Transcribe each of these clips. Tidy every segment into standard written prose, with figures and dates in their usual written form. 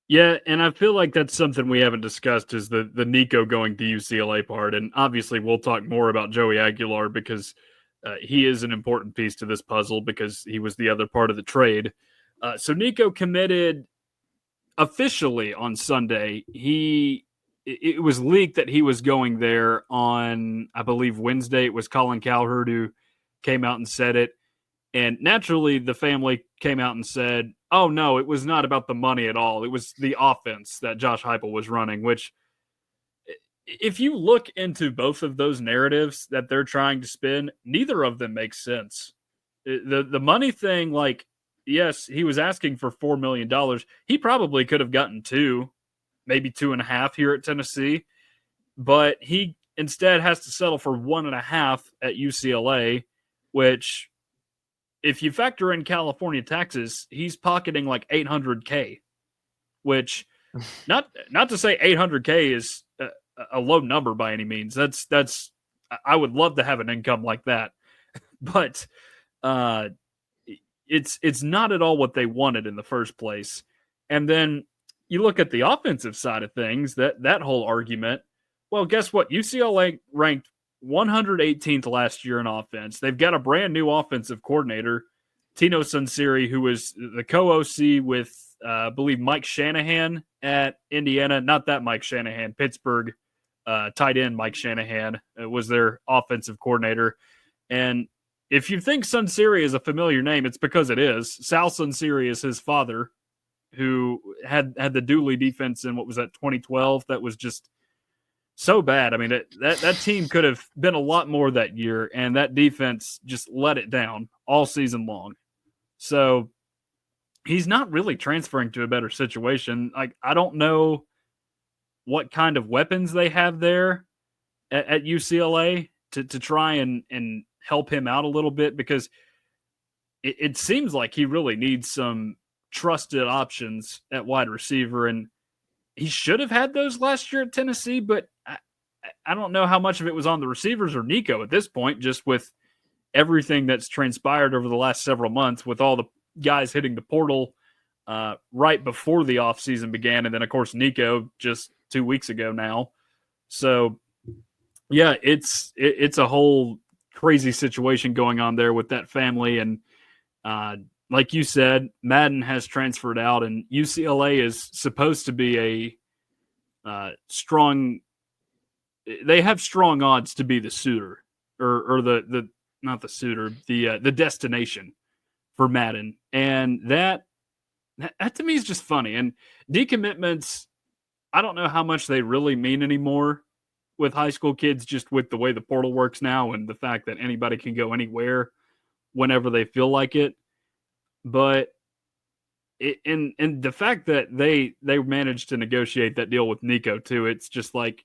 Yeah, and I feel like that's something we haven't discussed is the Nico going to UCLA part, and obviously we'll talk more about Joey Aguilar because he is an important piece to this puzzle because he was the other part of the trade. So Nico committed officially on Sunday. It was leaked that he was going there on, I believe, Wednesday. It was Colin Cowherd who came out and said it. And naturally, the family came out and said, oh, no, it was not about the money at all. It was the offense that Josh Heupel was running, which, if you look into both of those narratives that they're trying to spin, neither of them makes sense. The money thing, like, yes, he was asking for $4 million. He probably could have gotten two, maybe 2.5 here at Tennessee, but he instead has to settle for 1.5 at UCLA, which, if you factor in California taxes, he's pocketing like $800K, which not to say $800K is a low number by any means. That's I would love to have an income like that, but uh, it's not at all what they wanted in the first place. And then you look at the offensive side of things, that whole argument. Well, guess what? UCLA ranked 118th last year in offense. They've got a brand new offensive coordinator, Tino Sunseri, who was the co-OC with, I believe, Mike Shanahan at Indiana. Not that Mike Shanahan, Pittsburgh tight end Mike Shanahan was their offensive coordinator. And if you think Sunseri is a familiar name, it's because it is. Sal Sunseri is his father, who had the Dooley defense in, what was that, 2012? That was just so bad. I mean, that team could have been a lot more that year, and that defense just let it down all season long. So he's not really transferring to a better situation. Like, I don't know what kind of weapons they have there at UCLA to try and help him out a little bit, because it seems like he really needs some trusted options at wide receiver, and he should have had those last year at Tennessee, but I don't know how much of it was on the receivers or Nico at this point, just with everything that's transpired over the last several months with all the guys hitting the portal right before the offseason began. And then, of course, Nico just 2 weeks ago now. So, yeah, it's a whole crazy situation going on there with that family. And like you said, Madden has transferred out, and UCLA is supposed to be a strong. They have strong odds to be the suitor, or the not the suitor, the destination for Madden, and that to me is just funny. And decommitments, I don't know how much they really mean anymore with high school kids, just with the way the portal works now and the fact that anybody can go anywhere whenever they feel like it. But and the fact that they managed to negotiate that deal with Nico too, it's just like,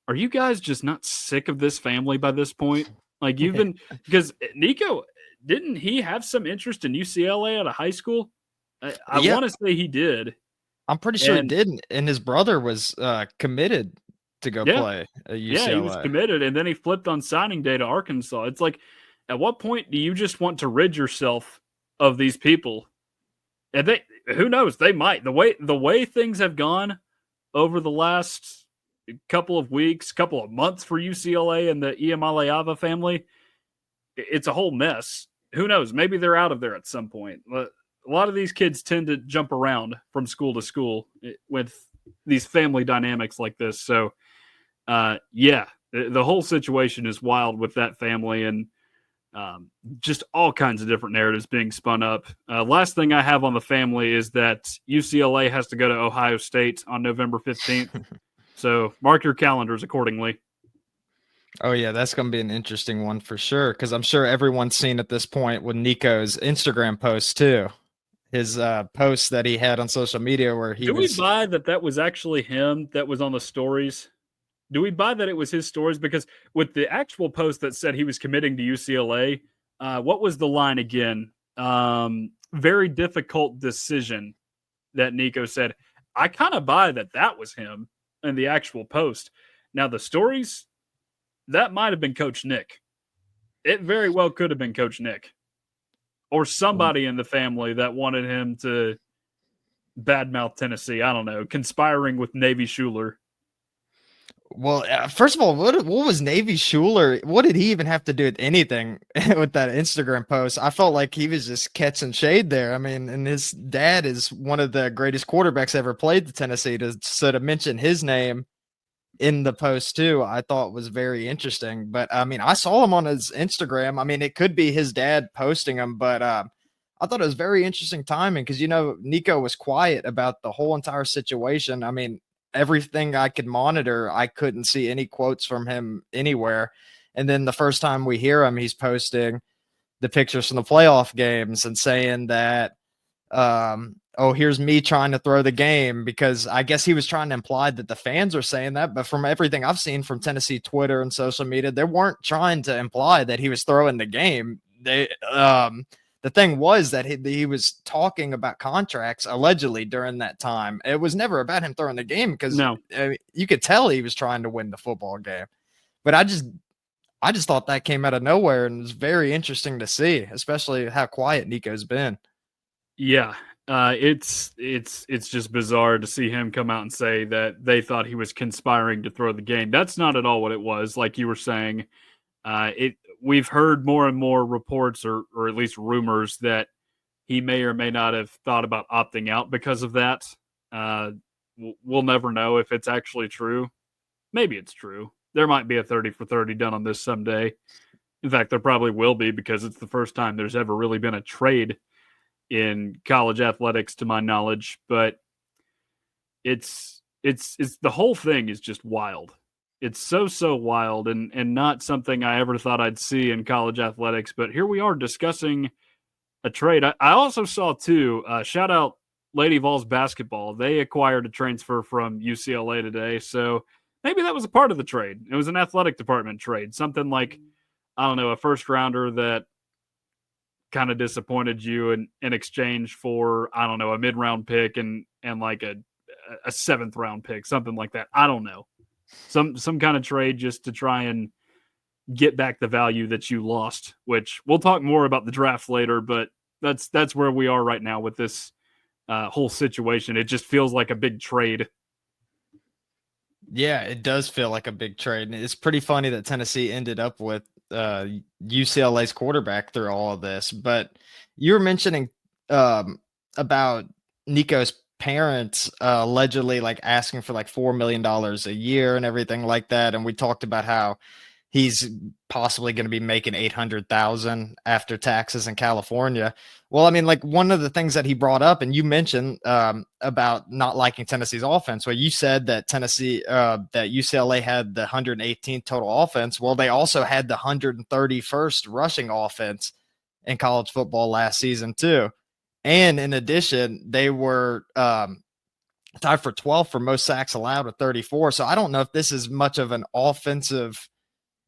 are you guys just not sick of this family by this point? Like, you've been, because Nico, didn't he have some interest in UCLA out of high school? I Yeah, want to say he did. I'm pretty sure he And did, and his brother was committed to go yeah, play at yeah, he was UCLA. committed, and then he flipped on signing day to Arkansas. It's like, at what point do you just want to rid yourself of these people? And they, who knows, they might. The way things have gone over the last couple of weeks, couple of months for UCLA and the Iamaleava family, it's a whole mess. Who knows? Maybe they're out of there at some point. A lot of these kids tend to jump around from school to school with these family dynamics like this. So, yeah, the whole situation is wild with that family, and just all kinds of different narratives being spun up. Last thing I have on the family is that UCLA has to go to Ohio State on November 15th. So mark your calendars accordingly. Oh yeah, that's going to be an interesting one for sure, because I'm sure everyone's seen at this point with Nico's Instagram posts too. His posts that he had on social media where he Do we was. buy that was actually him that was on the stories? Do we buy that it was his stories? Because with the actual post that said he was committing to UCLA, what was the line again? Very difficult decision that Nico said. I kind of buy that was him in the actual post. Now, the stories, that might have been Coach Nick. It very well could have been Coach Nick or somebody in the family that wanted him to badmouth Tennessee. I don't know, conspiring with Navy Schuler. Well, first of all, what was Navy Schuler? What did he even have to do with anything with that Instagram post? I felt like he was just catching shade there. I mean, and his dad is one of the greatest quarterbacks ever played to Tennessee. To mention his name in the post too, I thought was very interesting. But I mean, I saw him on his Instagram. I mean, it could be his dad posting him, but I thought it was very interesting timing because Nico was quiet about the whole entire situation. I mean, everything I could monitor, I couldn't see any quotes from him anywhere. And then the first time we hear him, he's posting the pictures from the playoff games and saying that oh, here's me trying to throw the game, because I guess he was trying to imply that the fans are saying that. But from everything I've seen from Tennessee Twitter and social media, they weren't trying to imply that he was throwing the game. The thing was that he was talking about contracts allegedly during that time. It was never about him throwing the game because No, you could tell he was trying to win the football game. But I just thought that came out of nowhere, and it was very interesting to see, especially how quiet Nico's been. yeah, it's just bizarre to see him come out and say that they thought he was conspiring to throw the game. That's not at all what it was. Like you were saying, we've heard more and more reports, or at least rumors, that he may or may not have thought about opting out because of that. We'll never know if it's actually true. Maybe it's true. There might be a 30 for 30 done on this someday. In fact, there probably will be, because it's the first time there's ever really been a trade in college athletics, to my knowledge. But it's the whole thing is just wild. It's so wild, and not something I ever thought I'd see in college athletics. But here we are discussing a trade. I also saw too. Shout out Lady Vols basketball. They acquired a transfer from UCLA today, so maybe that was a part of the trade. It was an athletic department trade, something like, I don't know, a first rounder that kind of disappointed you in exchange for, I don't know, a mid-round pick and like a seventh round pick, something like that. I don't know. Some kind of trade just to try and get back the value that you lost, which we'll talk more about the draft later, but that's where we are right now with this whole situation. It just feels like a big trade. Yeah, it does feel like a big trade. And it's pretty funny that Tennessee ended up with UCLA's quarterback through all of this. But you were mentioning about Nico's parents allegedly like asking for like $4 million a year and everything like that. And we talked about how he's possibly going to be making 800,000 after taxes in California. Well, I mean, like one of the things that he brought up, and you mentioned about not liking Tennessee's offense. Well, you said that that UCLA had the 118th total offense. Well, they also had the 131st rushing offense in college football last season too. And in addition, they were tied for 12th for most sacks allowed with 34. So I don't know if this is much of an offensive,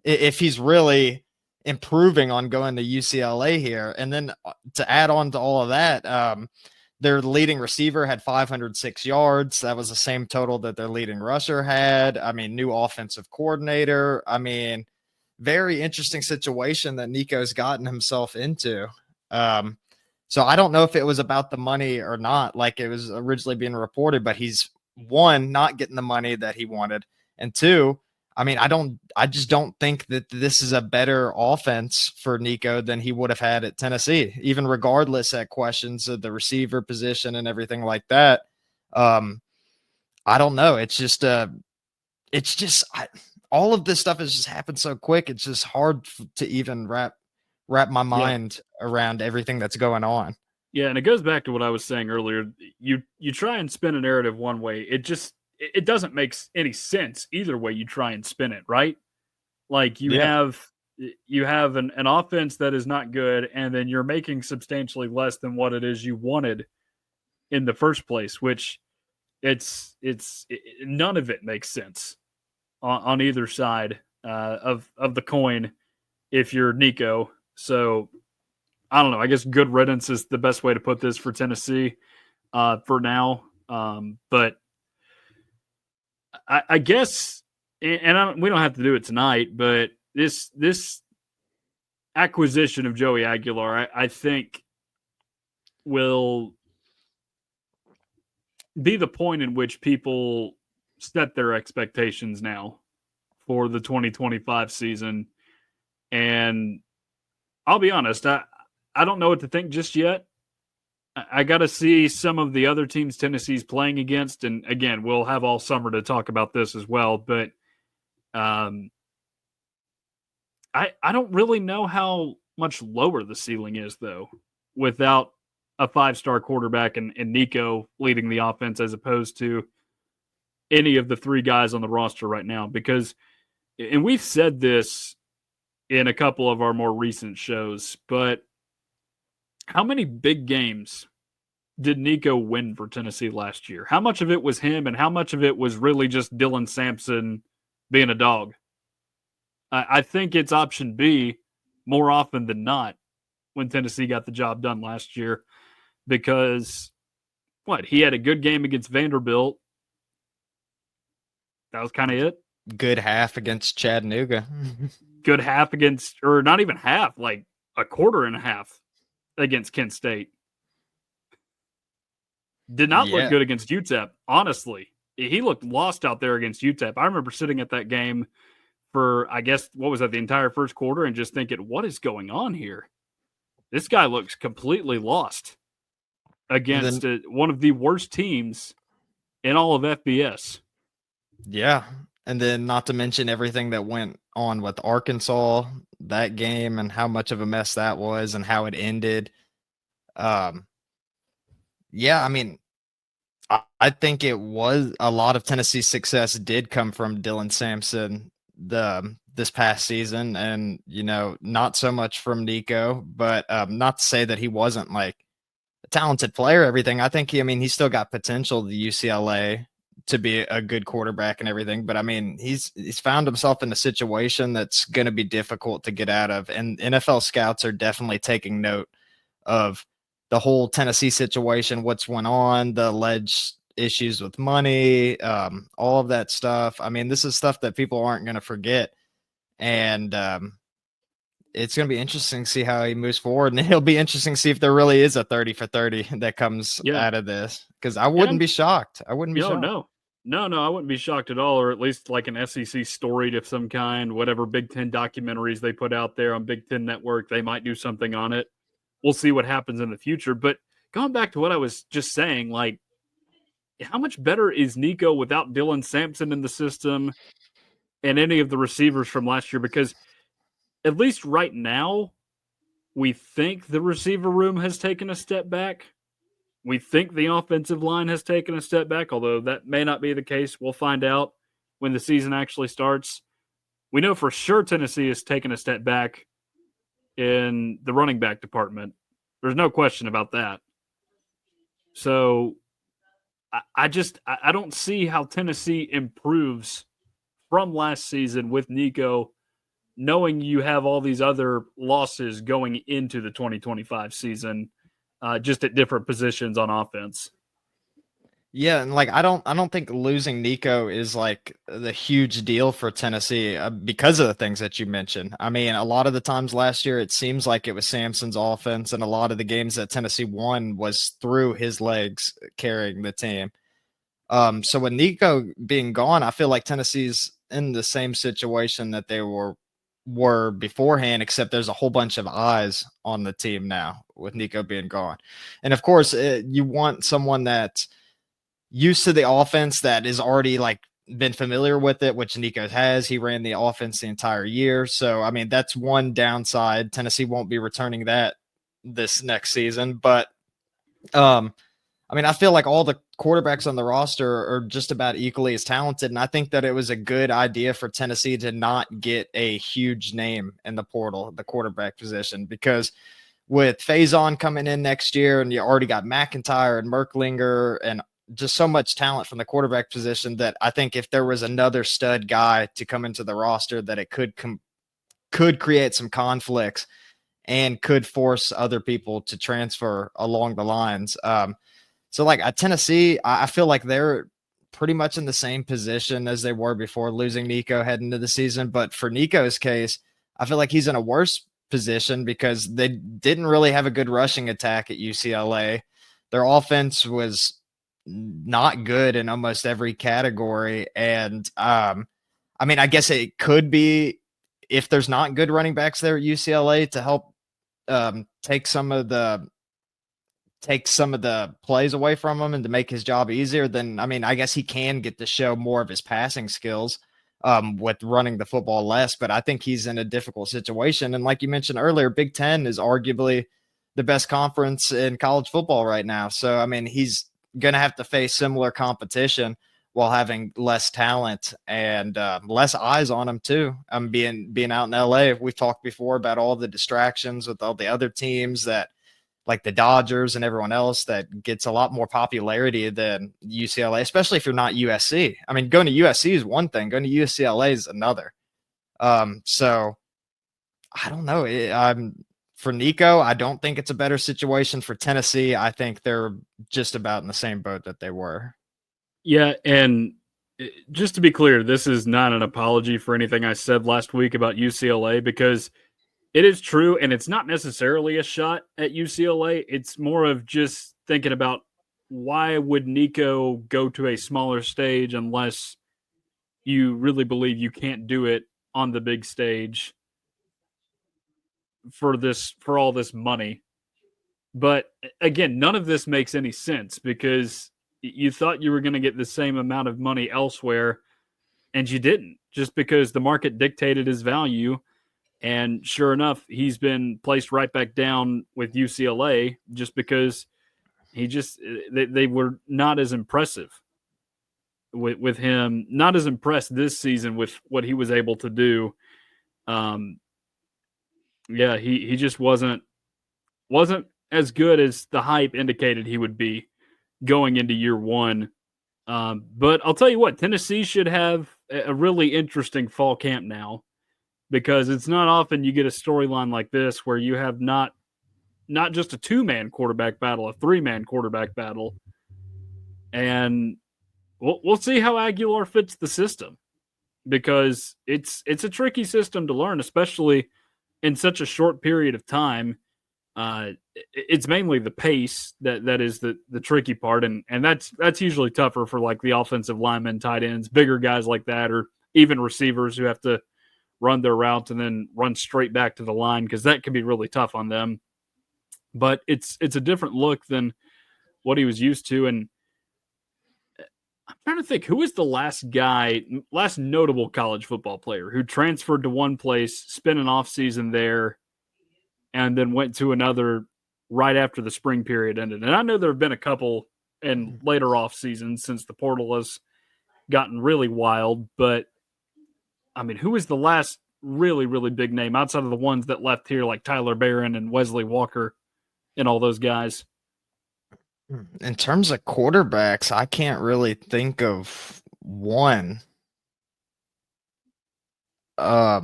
if he's really improving on going to UCLA here. And then to add on to all of that, their leading receiver had 506 yards. That was the same total that their leading rusher had. I mean, new offensive coordinator. I mean, very interesting situation that Nico's gotten himself into. So I don't know if it was about the money or not, like it was originally being reported, but he's, one, not getting the money that he wanted. And two, I mean, I just don't think that this is a better offense for Nico than he would have had at Tennessee, even regardless at questions of the receiver position and everything like that. I don't know. It's just all of this stuff has just happened so quick. It's just hard to even wrap my mind around everything that's going on. Yeah, and it goes back to what I was saying earlier. You try and spin a narrative one way, it doesn't make any sense either way you try and spin it, right? Like you have an offense that is not good, and then you're making substantially less than what it is you wanted in the first place, which none of it makes sense on either side of the coin if you're Nico. So I don't know. I guess good riddance is the best way to put this for Tennessee for now. But I guess, and we don't have to do it tonight, but this acquisition of Joey Aguilar, I think will be the point in which people set their expectations now for the 2025 season. And I'll be honest, I don't know what to think just yet. I got to see some of the other teams Tennessee's playing against. And again, we'll have all summer to talk about this as well. But I don't really know how much lower the ceiling is, though, without a 5-star quarterback and Nico leading the offense as opposed to any of the 3 guys on the roster right now. Because, and we've said this in a couple of our more recent shows, but how many big games did Nico win for Tennessee last year? How much of it was him and how much of it was really just Dylan Sampson being a dog? I think it's option B more often than not when Tennessee got the job done last year because, he had a good game against Vanderbilt. That was kind of it. Good half against Chattanooga. Good half against, or not even half, like a quarter and a half against Kent State. Did not look good against UTEP, honestly. He looked lost out there against UTEP. I remember sitting at that game for, I guess, what was that, the entire first quarter and just thinking, what is going on here? This guy looks completely lost against one of the worst teams in all of FBS. Yeah. And then not to mention everything that went on with Arkansas, that game, and how much of a mess that was and how it ended. Yeah, I mean, I think it was a lot of Tennessee's success did come from Dylan Sampson this past season, and not so much from Nico, but not to say that he wasn't like a talented player, everything. I think he's still got potential to UCLA to be a good quarterback and everything, but I mean, he's found himself in a situation that's going to be difficult to get out of, and NFL scouts are definitely taking note of the whole Tennessee situation, what's went on, the alleged issues with money, all of that stuff. I mean, this is stuff that people aren't going to forget. And it's going to be interesting to see how he moves forward. And it'll be interesting to see if there really is a 30 for 30 that comes out of this. Because I wouldn't be shocked. I wouldn't be shocked. No, I wouldn't be shocked at all. Or at least like an SEC story of some kind, whatever Big Ten documentaries they put out there on Big Ten Network, they might do something on it. We'll see what happens in the future. But going back to what I was just saying, like, how much better is Nico without Dylan Sampson in the system and any of the receivers from last year? Because at least right now, we think the receiver room has taken a step back. We think the offensive line has taken a step back, although that may not be the case. We'll find out when the season actually starts. We know for sure Tennessee has taken a step back in the running back department. There's no question about that. So I don't see how Tennessee improves from last season with Nico, knowing you have all these other losses going into the 2025 season, just at different positions on offense. Yeah, and like I don't think losing Nico is like the huge deal for Tennessee because of the things that you mentioned. I mean, a lot of the times last year it seems like it was Sampson's offense, and a lot of the games that Tennessee won was through his legs carrying the team. So with Nico being gone, I feel like Tennessee's in the same situation that they were beforehand, except there's a whole bunch of eyes on the team now with Nico being gone. And of course, you want someone that's used to the offense that is already like been familiar with it, which Nico has. He ran the offense the entire year. So, I mean, that's one downside. Tennessee won't be returning that this next season. But, I mean, I feel like all the quarterbacks on the roster are just about equally as talented. And I think that it was a good idea for Tennessee to not get a huge name in the portal, the quarterback position, because with Faison coming in next year and you already got McIntyre and Merklinger and just so much talent from the quarterback position that I think if there was another stud guy to come into the roster, that it could create some conflicts and could force other people to transfer along the lines. So like at Tennessee, I feel like they're pretty much in the same position as they were before losing Nico heading into the season. But for Nico's case, I feel like he's in a worse position because they didn't really have a good rushing attack at UCLA. Their offense was not good in almost every category. And I mean, I guess it could be if there's not good running backs there at UCLA to help take some of the plays away from him and to make his job easier, then I mean, I guess he can get to show more of his passing skills with running the football less. But I think he's in a difficult situation. And like you mentioned earlier, Big Ten is arguably the best conference in college football right now. So I mean, he's going to have to face similar competition while having less talent and less eyes on him too. Being out in LA, we've talked before about all the distractions with all the other teams that like the Dodgers and everyone else that gets a lot more popularity than UCLA, especially if you're not USC. I mean, going to USC is one thing, going to UCLA is another. So I don't know. For Nico, I don't think it's a better situation. For Tennessee, I think they're just about in the same boat that they were. Yeah, and just to be clear, this is not an apology for anything I said last week about UCLA, because it is true, and it's not necessarily a shot at UCLA. It's more of just thinking about why would Nico go to a smaller stage unless you really believe you can't do it on the big stage for all this money. But again, none of this makes any sense because you thought you were going to get the same amount of money elsewhere, and you didn't, just because the market dictated his value. And sure enough, he's been placed right back down with UCLA just because they were not as impressive with him, not as impressed this season with what he was able to do. Yeah, he just wasn't as good as the hype indicated he would be going into year one. But I'll tell you what, Tennessee should have a really interesting fall camp now, because it's not often you get a storyline like this where you have not just a 2-man quarterback battle, a 3-man quarterback battle. And we'll see how Aguilar fits the system, because it's a tricky system to learn, especially in such a short period of time. It's mainly the pace that is the tricky part, and that's usually tougher for like the offensive linemen, tight ends, bigger guys like that, or even receivers who have to run their routes and then run straight back to the line, because that can be really tough on them. But it's a different look than what he was used to. And I'm trying to think, who is the last notable college football player who transferred to one place, spent an off season there, and then went to another right after the spring period ended. And I know there have been a couple in later off seasons since the portal has gotten really wild, but I mean, who is the last really, really big name outside of the ones that left here, like Tyler Barron and Wesley Walker and all those guys? In terms of quarterbacks, I can't really think of one. Yeah,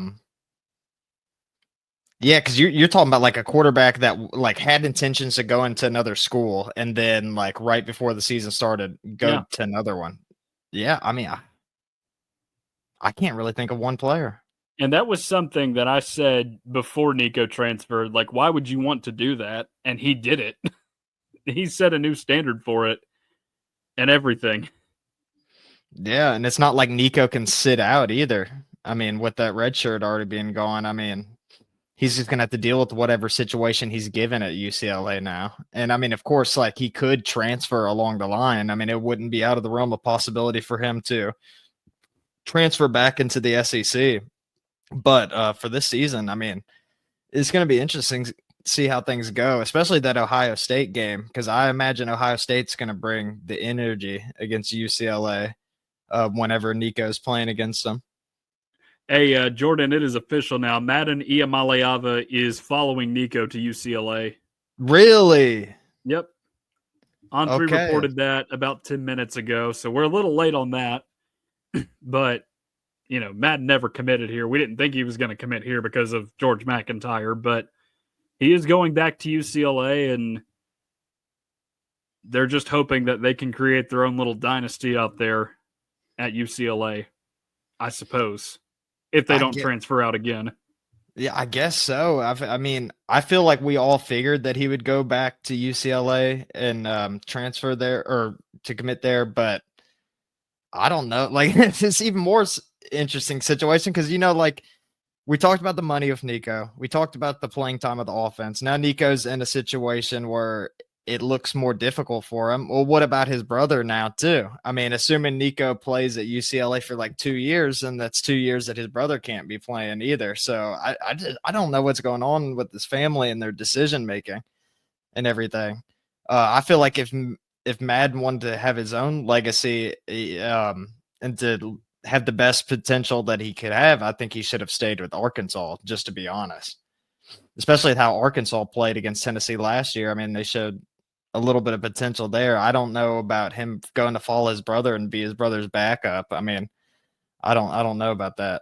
because you're talking about like a quarterback that like had intentions to go into another school and then like right before the season started, go to another one. Yeah, I mean, I can't really think of one player. And that was something that I said before Nico transferred. Like, why would you want to do that? And he did it. He set a new standard for it and everything. Yeah, and it's not like Nico can sit out either. I mean, with that red shirt already being gone, I mean, he's just gonna have to deal with whatever situation he's given at UCLA now. And I mean, of course, like he could transfer along the line. I mean, it wouldn't be out of the realm of possibility for him to transfer back into the SEC. But for this season, I mean, it's going to be interesting to see how things go, especially that Ohio State game, because I imagine Ohio State's going to bring the energy against UCLA whenever Nico's playing them. Hey, Jordan, it is official now. Madden Iamaleava is following Nico to UCLA. Really? Yep. On3 reported that about 10 minutes ago, so we're a little late on that. But, you know, Madden never committed here. We didn't think he was going to commit here because of George McIntyre, but he is going back to UCLA, and they're just hoping that they can create their own little dynasty out there at UCLA, I suppose, if they don't transfer out again. Yeah, I guess so. I mean, I feel like we all figured that he would go back to UCLA and transfer there or to commit there, but I don't know. Like it's even more interesting situation because like we talked about the money of Nico. We talked about the playing time of the offense. Now Nico's in a situation where it looks more difficult for him. Well, what about his brother now too? I mean, assuming Nico plays at UCLA for like 2 years, and that's 2 years that his brother can't be playing either. So I don't know what's going on with this family and their decision making and everything. I feel like if Madden wanted to have his own legacy, and to have the best potential that he could have, I think he should have stayed with Arkansas, just to be honest. Especially with how Arkansas played against Tennessee last year. I mean, they showed a little bit of potential there. I don't know about him going to follow his brother and be his brother's backup. I mean, I don't know about that.